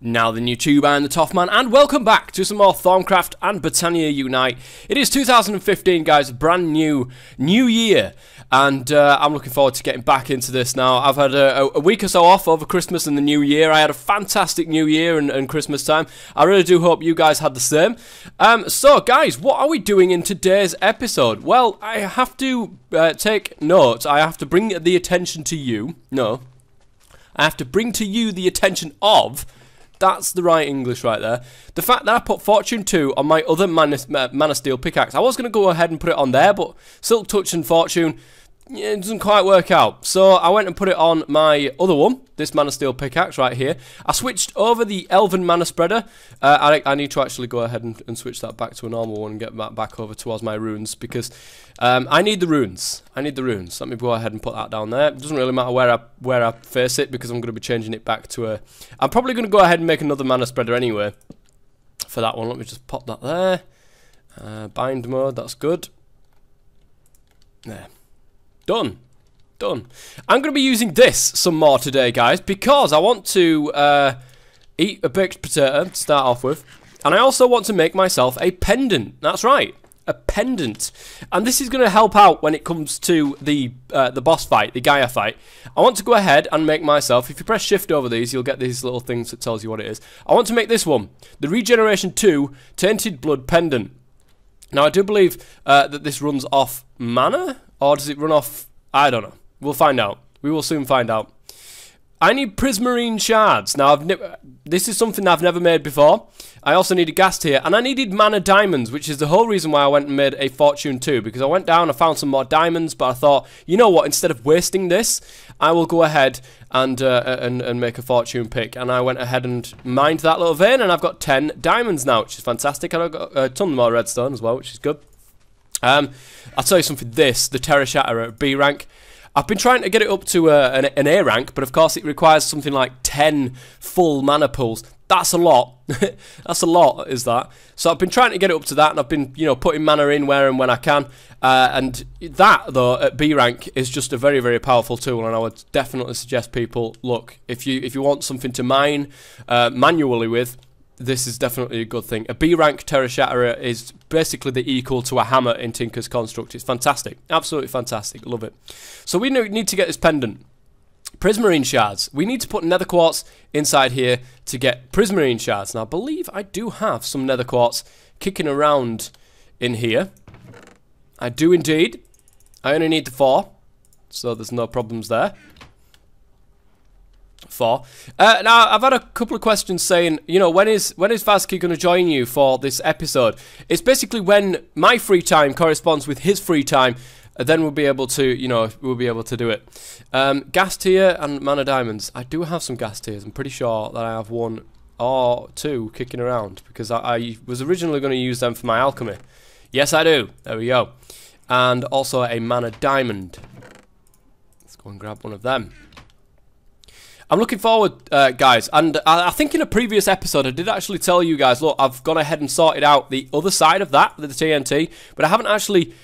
Now the YouTuber and the Toffman, and welcome back to some more Thaumcraft and Botania Unite. It is 2015, guys, a brand new year, and I'm looking forward to getting back into this now. I've had a week or so off over Christmas and the New Year. I had a fantastic New Year and Christmas time. I really do hope you guys had the same. So, guys, what are we doing in today's episode? Well, I have to take note. I have to bring the attention to you. No, I have to bring to you the attention of... That's the right English right there. The fact that I put Fortune 2 on my other Mana Steel pickaxe. I was going to go ahead and put it on there, but Silk Touch and Fortune, it doesn't quite work out. So I went and put it on my other one, this Mana Steel pickaxe right here. I switched over the Elven Mana Spreader. I need to actually go ahead and switch that back to a normal one and get that back over towards my runes, because I need the runes. I need the runes. Let me go ahead and put that down there. It doesn't really matter where I face it, because I'm going to be changing it back to a... I'm probably going to go ahead and make another Mana Spreader anyway for that one. Let me just pop that there. Bind mode, that's good. There. Done. Done. I'm going to be using this some more today, guys, because I want to eat a baked potato to start off with, and I also want to make myself a pendant. That's right, a pendant. And this is going to help out when it comes to the boss fight, the Gaia fight. I want to go ahead and make myself, if you press shift over these, you'll get these little things that tells you what it is. I want to make this one, the Regeneration 2 Tainted Blood Pendant. Now, I do believe that this runs off mana, or does it run off... I don't know. We'll find out. We will soon find out. I need prismarine shards. Now, this is something I've never made before. I also needed gas tier, and I needed mana diamonds, which is the whole reason why I went and made a Fortune 2, because I went down, I found some more diamonds, but I thought, you know what, instead of wasting this, I will go ahead and make a Fortune pick. And I went ahead and mined that little vein, and I've got 10 diamonds now, which is fantastic, and I've got a ton more redstone as well, which is good. I'll tell you something, the Terra Shatter at B rank, I've been trying to get it up to an A rank, but of course it requires something like 10 full mana pools. That's a lot. That's a lot, is that? So I've been trying to get it up to that, and I've been, you know, putting mana in where and when I can. And that, though, at B rank is just a very, very powerful tool, and I would definitely suggest people, look, if you want something to mine manually with, this is definitely a good thing. A B rank Terra Shatterer is basically the equal to a hammer in Tinker's Construct. It's fantastic. Absolutely fantastic. Love it. So we need to get this pendant. Prismarine shards. We need to put nether quartz inside here to get prismarine shards. Now, I believe I do have some nether quartz kicking around in here. I do indeed. I only need the 4, so there's no problems there. 4. Now, I've had a couple of questions saying, you know, when is Vazki going to join you for this episode? It's basically when my free time corresponds with his free time, then we'll be able to, you know, we'll be able to do it. Gas tier and mana diamonds. I do have some gas tiers. I'm pretty sure that I have 1 or 2 kicking around, because I was originally going to use them for my alchemy. Yes, I do. There we go. And also a mana diamond. Let's go and grab one of them. I'm looking forward, guys, and I think in a previous episode I did actually tell you guys, look, I've gone ahead and sorted out the other side of that, the TNT, but I haven't actually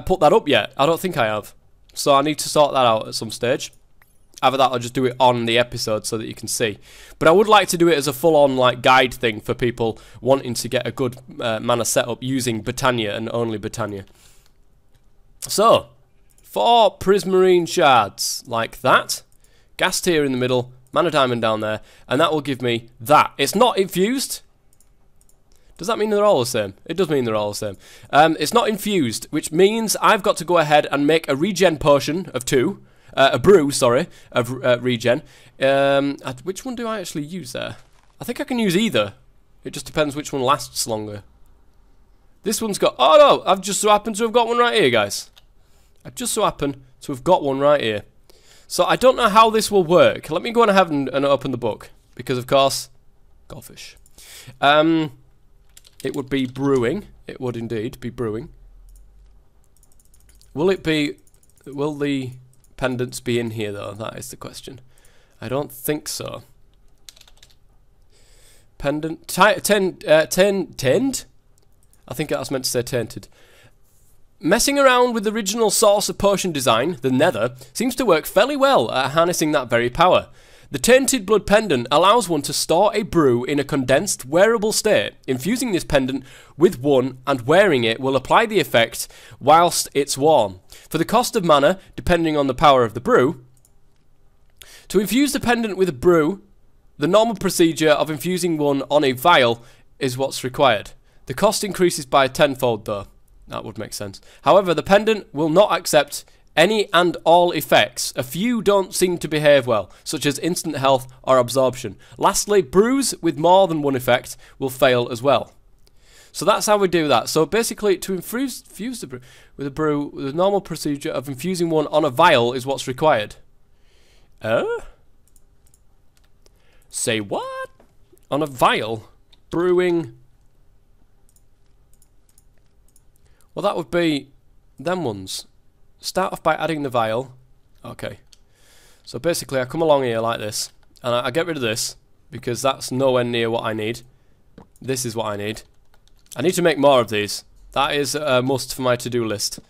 put that up yet. I don't think I have. So I need to sort that out at some stage. Either that or just do it on the episode so that you can see. But I would like to do it as a full-on like guide thing for people wanting to get a good mana setup using Botania and only Botania. So, 4 prismarine shards, like that. Gas tier in the middle, mana diamond down there, and that will give me that. It's not infused. Does that mean they're all the same? It does mean they're all the same. It's not infused, which means I've got to go ahead and make a regen potion of 2. A brew, sorry, of regen. Which one do I actually use there? I think I can use either. It just depends which one lasts longer. This one's got... Oh no, I've just so happened to have got one right here, guys. I've just so happened to have got one right here. So I don't know how this will work. Let me go ahead and open the book, because of course, goldfish. It would be brewing. It would indeed be brewing. Will the pendants be in here though? That is the question. I don't think so. Pendant tend. I think that's meant to say tainted. Messing around with the original source of potion design, the nether, seems to work fairly well at harnessing that very power. The Tainted Blood Pendant allows one to store a brew in a condensed, wearable state. Infusing this pendant with one and wearing it will apply the effect whilst it's worn. For the cost of mana, depending on the power of the brew, to infuse the pendant with a brew, the normal procedure of infusing one on a vial is what's required. The cost increases by tenfold though. That would make sense. However, the pendant will not accept any and all effects. A few don't seem to behave well, such as instant health or absorption. Lastly, brews with more than one effect will fail as well. So that's how we do that. So basically, to infuse the brew with a brew, the normal procedure of infusing one on a vial is what's required. Say what? On a vial? Brewing? Well, that would be them ones. Start off by adding the vial. Okay. So basically, I come along here like this, and I get rid of this, because that's nowhere near what I need. This is what I need. I need to make more of these. That is a must for my to-do list.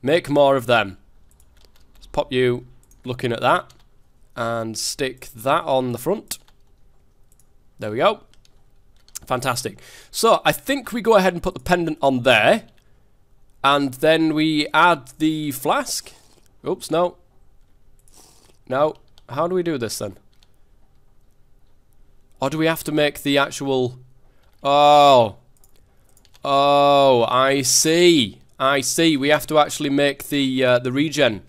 Make more of them. Let's pop you looking at that, and stick that on the front. There we go. Fantastic. So, I think we go ahead and put the pendant on there. And then we add the flask. Oops, no. No. How do we do this then? Or do we have to make the actual... Oh. Oh, I see. I see. We have to actually make the regen.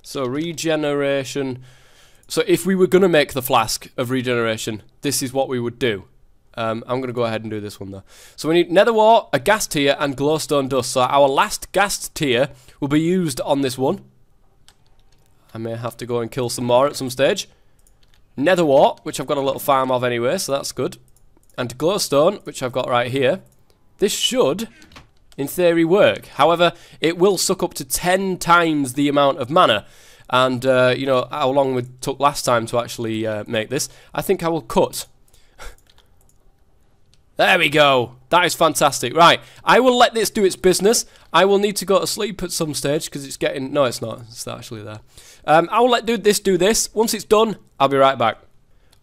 So, regeneration... So, if we were going to make the flask of regeneration, this is what we would do. I'm going to go ahead and do this one though. So we need nether wart, a ghast tear, and glowstone dust. So our last ghast tear will be used on this one. I may have to go and kill some more at some stage. Nether wart, which I've got a little farm of anyway, so that's good. And glowstone, which I've got right here. This should, in theory, work. However, it will suck up to 10 times the amount of mana. And, you know, how long it took last time to actually make this. I think I will cut. There we go. That is fantastic. Right, I will let this do its business. I will need to go to sleep at some stage because it's getting... No, it's not. It's actually there. I will let this do this. Once it's done, I'll be right back.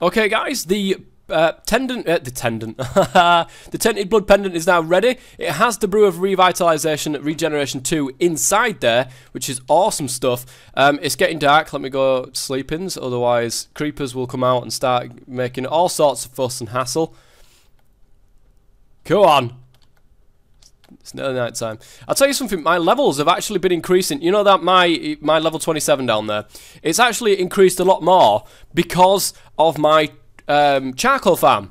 Okay, guys, the Tainted Blood Pendant is now ready. It has the Brew of Revitalization Regeneration 2 inside there, which is awesome stuff. It's getting dark. Let me go sleep-ins, otherwise creepers will come out and start making all sorts of fuss and hassle. Go on. It's nearly night time. I'll tell you something, my levels have actually been increasing. You know that my level 27 down there, it's actually increased a lot more because of my charcoal farm.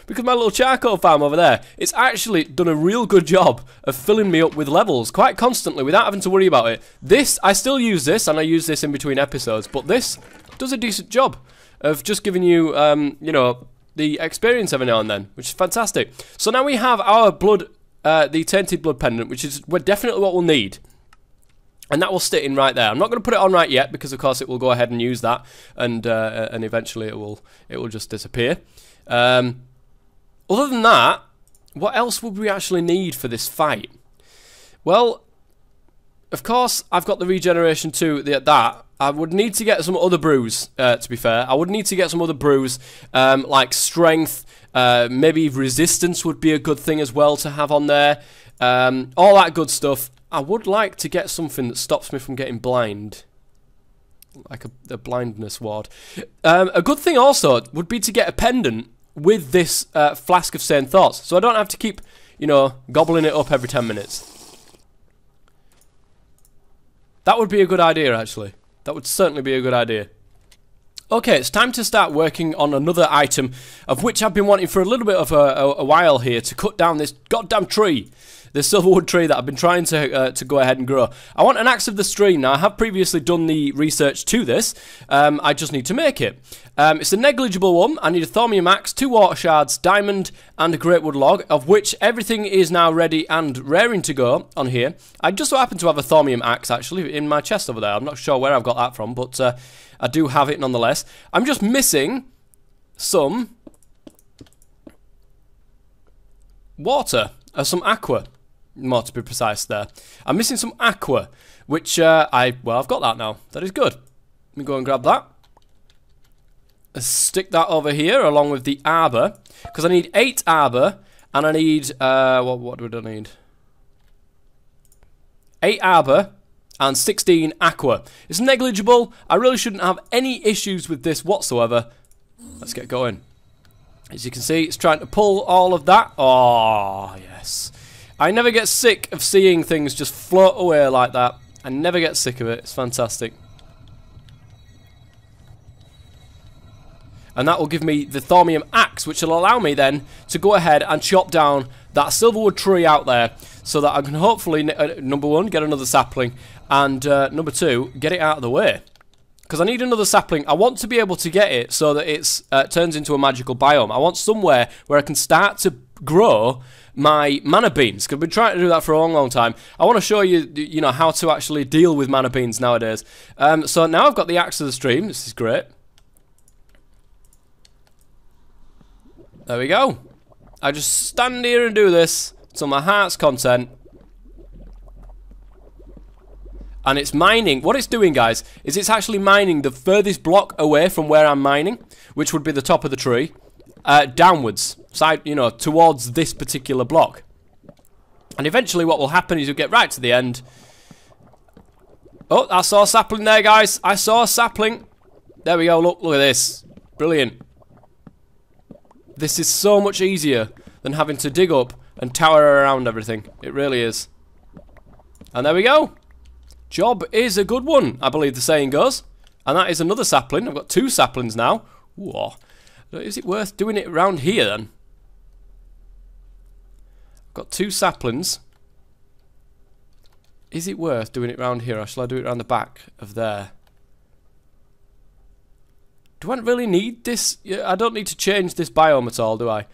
Because my little charcoal farm over there, it's actually done a real good job of filling me up with levels quite constantly without having to worry about it. This, I still use this, and I use this in between episodes, but this does a decent job of just giving you, you know, the experience every now and then, which is fantastic. So now we have our blood, the Tainted Blood Pendant, which is definitely what we'll need. And that will sit in right there. I'm not going to put it on right yet, because of course it will go ahead and use that, and eventually it will just disappear. Other than that, what else would we actually need for this fight? Well, of course, I've got the regeneration too, that. I would need to get some other brews, to be fair. I would need to get some other brews, like strength, maybe resistance would be a good thing as well to have on there. All that good stuff. I would like to get something that stops me from getting blind. Like a blindness ward. A good thing also would be to get a pendant with this flask of sane thoughts. So I don't have to keep, you know, gobbling it up every 10 minutes. That would be a good idea, actually. That would certainly be a good idea. Okay, it's time to start working on another item, of which I've been wanting for a little bit of a while here, to cut down this goddamn tree. This silverwood tree that I've been trying to go ahead and grow. I want an axe of the stream. Now, I have previously done the research to this. I just need to make it. It's a negligible one. I need a thaumium axe, 2 water shards, diamond, and a great wood log, of which everything is now ready and raring to go on here. I just so happen to have a thaumium axe, actually, in my chest over there. I'm not sure where I've got that from, but I do have it nonetheless. I'm just missing some water, some aqua. More to be precise there. I'm missing some aqua, which well, I've got that now. That is good. Let me go and grab that. stick that over here along with the arbor, because I need 8 arbor, and I need, what would I need? 8 arbor and 16 aqua. It's negligible. I really shouldn't have any issues with this whatsoever. Let's get going. As you can see, it's trying to pull all of that. Oh, yes. I never get sick of seeing things just float away like that. I never get sick of it. It's fantastic. And that will give me the thaumium axe, which will allow me then to go ahead and chop down that silverwood tree out there, so that I can hopefully, number 1, get another sapling, and number 2, get it out of the way. Because I need another sapling. I want to be able to get it so that it turns into a magical biome. I want somewhere where I can start to grow my mana beans, because I've been trying to do that for a long, long time. I want to show you, you know, how to actually deal with mana beans nowadays. So now I've got the axe of the stream. This is great. There we go. I just stand here and do this to my heart's content. And it's mining. What it's doing, guys, is it's actually mining the furthest block away from where I'm mining, which would be the top of the tree, downwards, side, you know, towards this particular block. And eventually what will happen is you'll get right to the end. Oh, I saw a sapling there, guys. I saw a sapling. There we go. Look at this. Brilliant. This is so much easier than having to dig up and tower around everything. It really is. And there we go. Job is a good one, I believe the saying goes. And that is another sapling. I've got 2 saplings now. Ooh. Is it worth doing it around here then? I've got 2 saplings. Is it worth doing it around here, or shall I do it around the back of there? Do I really need this? I don't need to change this biome at all, do I?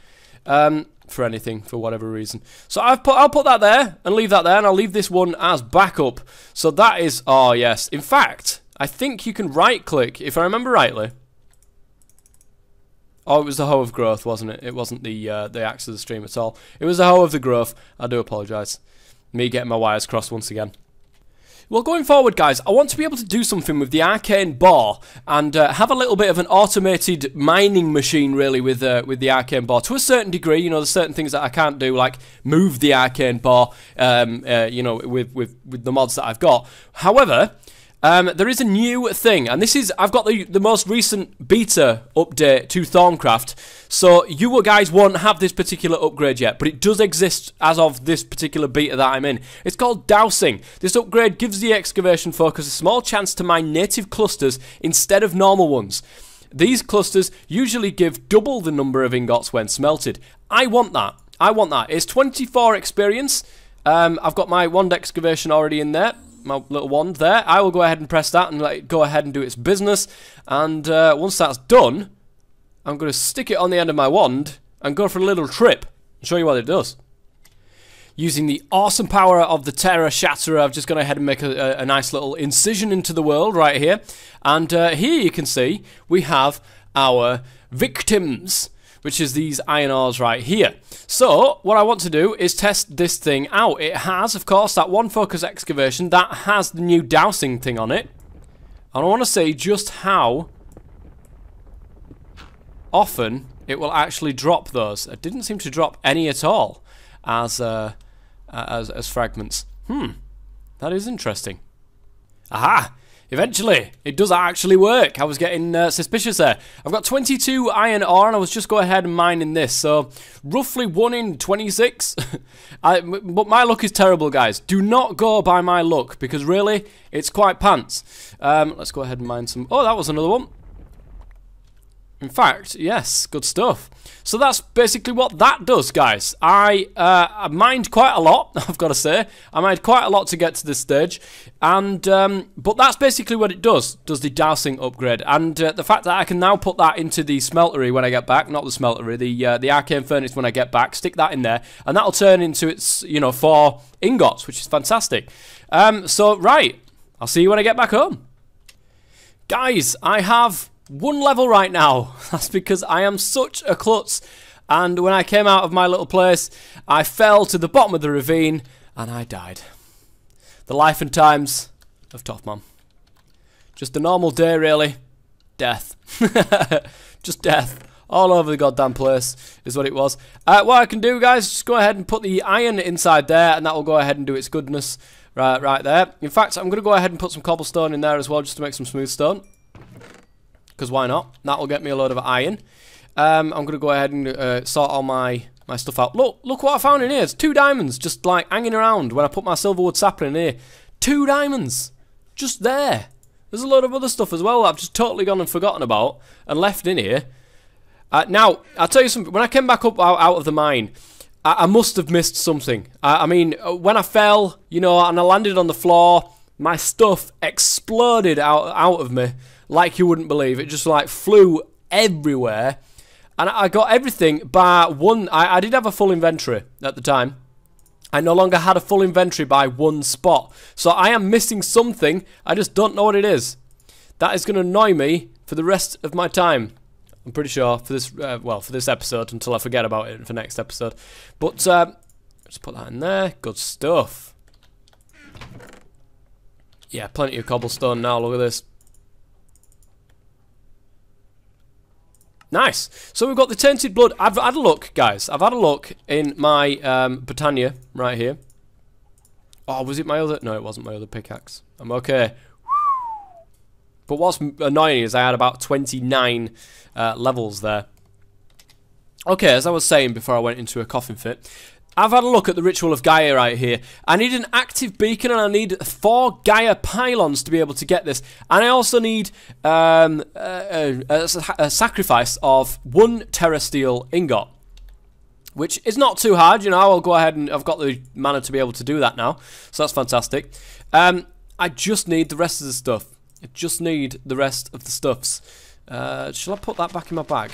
For anything, for whatever reason. So I'll put that there and leave that there, and I'll leave this one as backup. So that is, oh yes. In fact, I think you can right-click, if I remember rightly. Oh, it was the hoe of growth, wasn't it? It wasn't the axe of the stream at all. It was the hoe of the growth. I do apologise. Me getting my wires crossed once again. Well, going forward, guys, I want to be able to do something with the arcane boar and have a little bit of an automated mining machine, really, with the arcane boar. To a certain degree, you know, there's certain things that I can't do, like move the arcane boar, you know, with the mods that I've got. However, there is a new thing, and this is, I've got the most recent beta update to Thaumcraft, so you guys won't have this particular upgrade yet, but it does exist as of this particular beta that I'm in. It's called dowsing. This upgrade gives the excavation focus a small chance to mine native clusters instead of normal ones. These clusters usually give double the number of ingots when smelted. I want that. I want that. It's 24 experience. I've got my wand excavation already in there. My little wand there. I will go ahead and press that and let it go ahead and do its business. And once that's done, I'm going to stick it on the end of my wand and go for a little trip and show you what it does. Using the awesome power of the Terra Shatterer, I've just gone ahead and make a nice little incision into the world right here. And here you can see we have our victims, which is these iron ores right here. So, what I want to do is test this thing out. It has, of course, that one focus excavation that has the new dowsing thing on it. And I want to see just how often it will actually drop those. It didn't seem to drop any at all as fragments. That is interesting. Aha! Eventually, it does actually work. I was getting suspicious there. I've got 22 iron ore, and I was just go ahead and mining this. So, roughly 1 in 26. But my luck is terrible, guys. Do not go by my luck, because really, it's quite pants. Let's go ahead and mine some. Oh, that was another one. In fact, yes, good stuff. So that's basically what that does, guys. I mined quite a lot, I've got to say. I mined quite a lot to get to this stage. And but that's basically what it does the dowsing upgrade. And the fact that I can now put that into the smeltery when I get back, not the smeltery, the arcane furnace when I get back, stick that in there, and that'll turn into its, you know, 4 ingots, which is fantastic. So, right, I'll see you when I get back home. Guys, I have 1 level right now. That's because I am such a klutz. And when I came out of my little place, I fell to the bottom of the ravine and I died. The life and times of Tough Mom. Just a normal day, really. Death. Just death. All over the goddamn place is what it was. What I can do, guys, just go ahead and put the iron inside there, and that will go ahead and do its goodness right there. In fact, I'm going to go ahead and put some cobblestone in there as well, just to make some smooth stone. Because why not? That will get me a load of iron. I'm going to go ahead and sort all my stuff out. Look what I found in here. It's 2 diamonds just like hanging around when I put my silverwood sapling in here. 2 diamonds. Just there. There's a load of other stuff as well that I've just totally gone and forgotten about and left in here. Now, I'll tell you something. When I came back up out of the mine, I must have missed something. I mean, when I fell, you know, and I landed on the floor, my stuff exploded out of me like you wouldn't believe. It just like flew everywhere. And I got everything bar one. I did have a full inventory at the time. I no longer had a full inventory by 1 spot. So I am missing something. I just don't know what it is. That is going to annoy me for the rest of my time. I'm pretty sure for this, well, for this episode until I forget about it for next episode. But just put that in there. Good stuff. Yeah, plenty of cobblestone now. Look at this. Nice. So we've got the tainted blood. I've had a look, guys. I've had a look in my Botania right here. Oh, was it my other? No, it wasn't my other pickaxe. I'm okay. But what's annoying is I had about 29 levels there. Okay, as I was saying before I went into a coughing fit, I've had a look at the Ritual of Gaia right here. I need an active beacon and I need 4 Gaia pylons to be able to get this. And I also need a sacrifice of 1 terrasteel ingot. Which is not too hard, you know. I'll go ahead and I've got the mana to be able to do that now. So that's fantastic. I just need the rest of the stuff. I just need the rest of the stuffs. Shall I put that back in my bag?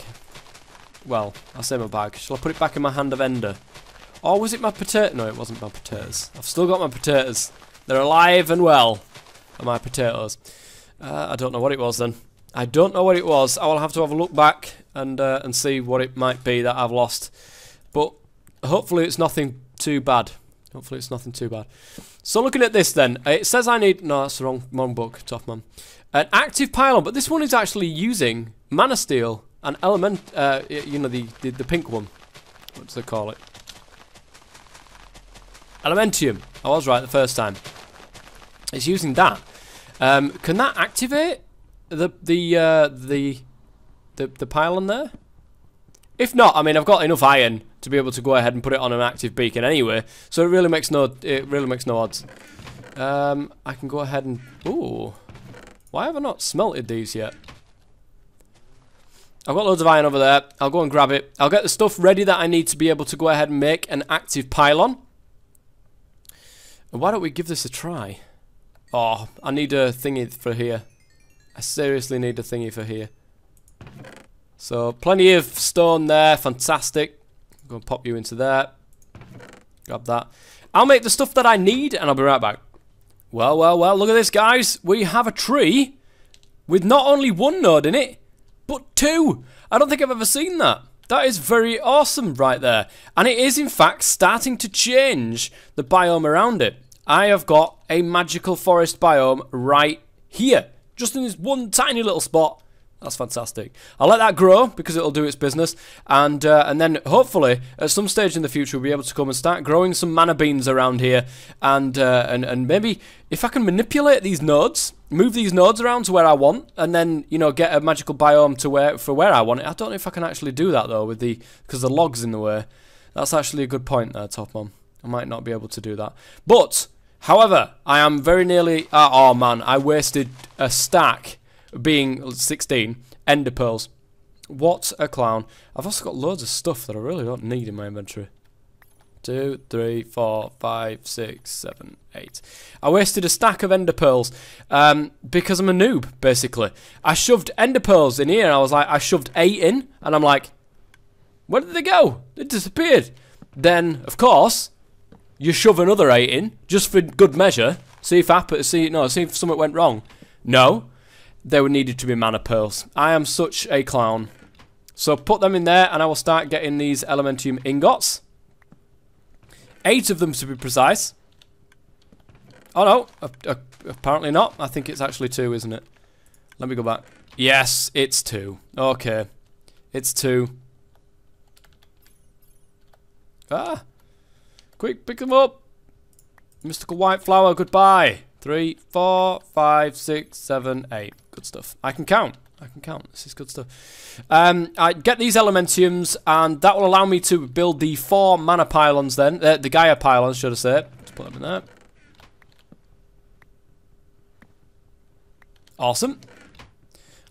Well, I say my bag. Shall I put it back in my hand of ender? Or was it my potato? No, it wasn't my potatoes. I've still got my potatoes. They're alive and well. Are my potatoes. I don't know what it was then. I don't know what it was. I will have to have a look back and see what it might be that I've lost. But hopefully it's nothing too bad. Hopefully it's nothing too bad. So looking at this then, it says I need... No, that's the wrong book, tough man. An active pylon, but this one is actually using mana steel and element... you know, the pink one. What do they call it? Elementium. I was right the first time. It's using that. Can that activate the pylon there? If not, I mean, I've got enough iron to be able to go ahead and put it on an active beacon anyway. So it really makes no odds. I can go ahead and... Ooh. Why have I not smelted these yet? I've got loads of iron over there. I'll go and grab it. I'll get the stuff ready that I need to be able to go ahead and make an active pylon. And why don't we give this a try? Oh, I need a thingy for here. I seriously need a thingy for here. So, plenty of stone there. Fantastic. I'm going to pop you into there. Grab that. I'll make the stuff that I need, and I'll be right back. Well, look at this, guys. We have a tree with not only 1 node in it, but 2. I don't think I've ever seen that. That is very awesome right there. And it is, in fact, starting to change the biome around it. I have got a magical forest biome right here. Just in this one tiny little spot. That's fantastic. I'll let that grow because it'll do its business, and then hopefully at some stage in the future we'll be able to come and start growing some mana beans around here, and maybe if I can manipulate these nodes, move these nodes around to where I want, and then you know get a magical biome to where I want it. I don't know if I can actually do that though because the log's in the way. That's actually a good point there, Top Mom. I might not be able to do that, but however, I am very nearly. Oh man, I wasted a stack. Being 16 ender pearls. What a clown. I've also got loads of stuff that I really don't need in my inventory. 2, 3, 4, 5, 6, 7, 8. I wasted a stack of ender pearls because I'm a noob, basically. I shoved ender pearls in here and I was like, I shoved 8 in and I'm like, where did they go? They disappeared. Then, of course, you shove another 8 in just for good measure. See if something went wrong. No. There needed to be mana pearls. I am such a clown. So put them in there and I will start getting these elementium ingots. 8 of them to be precise. Oh no, apparently not. I think it's actually 2, isn't it? Let me go back. Yes, it's 2. Okay. It's 2. Ah. Quick, pick them up. Mystical white flower, goodbye. 3, 4, 5, 6, 7, 8. Good stuff. I can count. This is good stuff. I get these elementiums, and that will allow me to build the 4 mana pylons then. The gaia pylons, should I say. Let's put them in there. Awesome.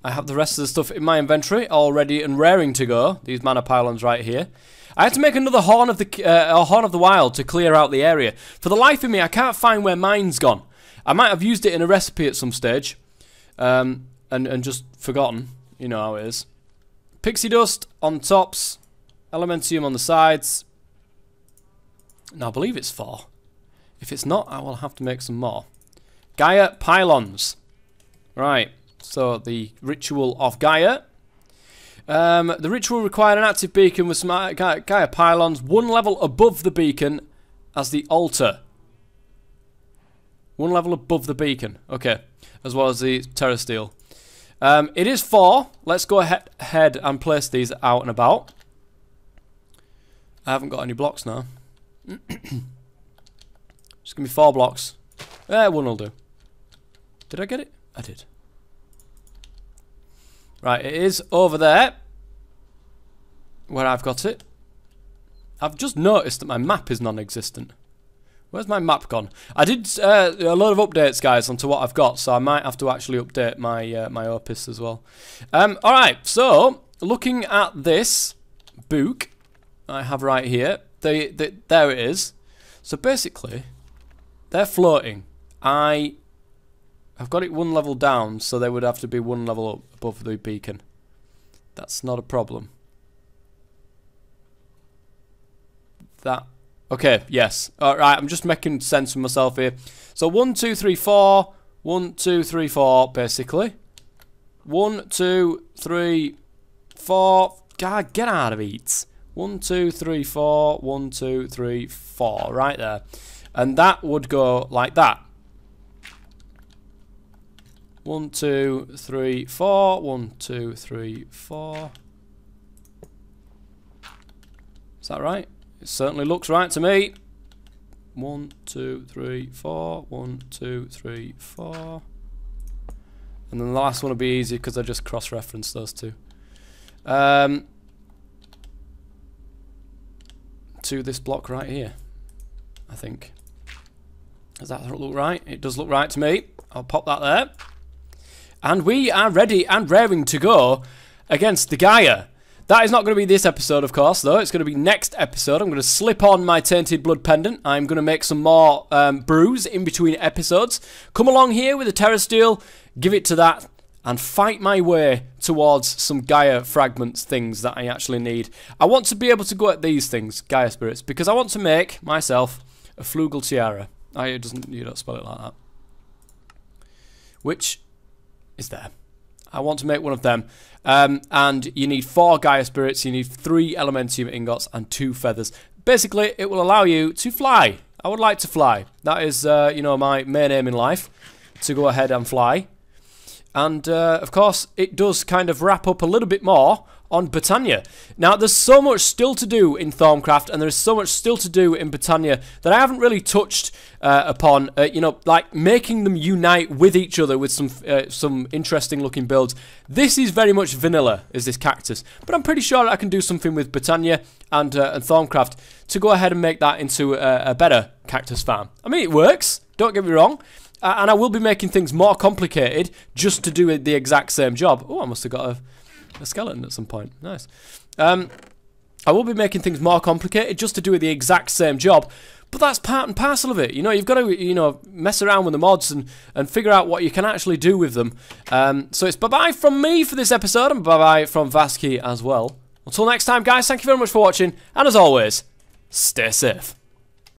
I have the rest of the stuff in my inventory, all ready and raring to go. These mana pylons right here. I had to make another Horn of the Wild to clear out the area. For the life of me, I can't find where mine's gone. I might have used it in a recipe at some stage. And just forgotten. You know how it is. Pixie dust on tops. Elementium on the sides. Now I believe it's 4. If it's not, I will have to make some more. Gaia pylons. Right. So the ritual of Gaia. The ritual required an active beacon with some Gaia pylons 1 level above the beacon as the altar. 1 level above the beacon. Okay. As well as the terra steel. It is 4. Let's go ahead and place these out and about. I haven't got any blocks now. Just give me 4 blocks. 1 will do. Did I get it? I did. Right, it is over there. Where I've got it. I've just noticed that my map is non-existent. Where's my map gone? I did a load of updates, guys, onto what I've got, so I might have to actually update my my opus as well. Alright, so, looking at this book I have right here, there it is. So basically, they're floating. I've got it 1 level down, so they would have to be 1 level up above the beacon. That's not a problem. Okay, yes. Alright, I'm just making sense of myself here. So 1, 2, 3, 4. 1, 2, 3, 4, basically. 1, 2, 3, 4. God, get out of it. 1, 2, 3, 4. 1, 2, 3, 4. Right there. And that would go like that. 1, 2, 3, 4. 1, 2, 3, 4. Is that right? It certainly looks right to me. 1, 2, 3, 4. 1, 2, 3, 4. And then the last one will be easy because I just cross-reference those two. To this block right here, I think. Does that look right? It does look right to me. I'll pop that there. And we are ready and raring to go against the Gaia. That is not going to be this episode, of course, though. It's going to be next episode. I'm going to slip on my Tainted Blood Pendant. I'm going to make some more brews in between episodes. Come along here with a Terra Steel, give it to that, and fight my way towards some Gaia fragments things that I actually need. I want to be able to go at these things, Gaia Spirits, because I want to make myself a Flugel Tiara. You don't spell it like that. Which is there. I want to make one of them. And you need 4 Gaia Spirits, you need 3 Elementium Ingots, and 2 Feathers. Basically, it will allow you to fly. I would like to fly. That is, you know, my main aim in life, to go ahead and fly. And, of course, it does kind of wrap up a little bit more on Botania. Now, there's so much still to do in Thaumcraft, and there's so much still to do in Botania that I haven't really touched upon, you know, like making them unite with each other with some interesting looking builds. This is very much vanilla, is this cactus, but I'm pretty sure I can do something with Botania and Thaumcraft to go ahead and make that into a better cactus farm. I mean, it works, don't get me wrong. And I will be making things more complicated just to do the exact same job. Oh, I must have got a skeleton at some point. Nice. I will be making things more complicated just to do the exact same job. But that's part and parcel of it. You know, you've got to, you know, mess around with the mods and figure out what you can actually do with them. So it's bye-bye from me for this episode, and bye-bye from Vasky as well. Until next time, guys, thank you very much for watching. And as always, stay safe.